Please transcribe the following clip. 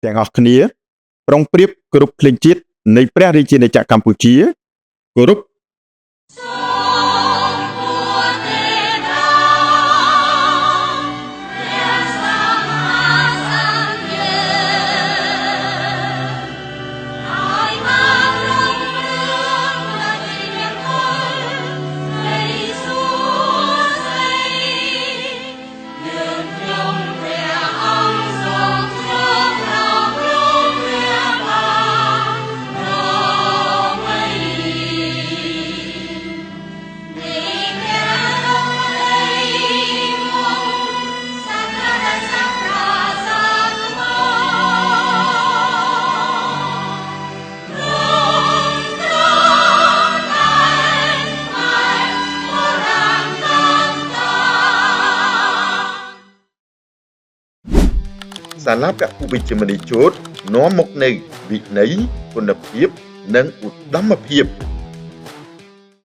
ទាំងអស់គ្នាប្រុងប្រៀបគោរពភ្លេងជាតិនៃព្រះរាជាណាចក្រកម្ពុជាគោរពសាលាភុវិជ្ជាមនីជោតនាំមកនៅវិន័យគុណភាពនិងឧត្តមភាព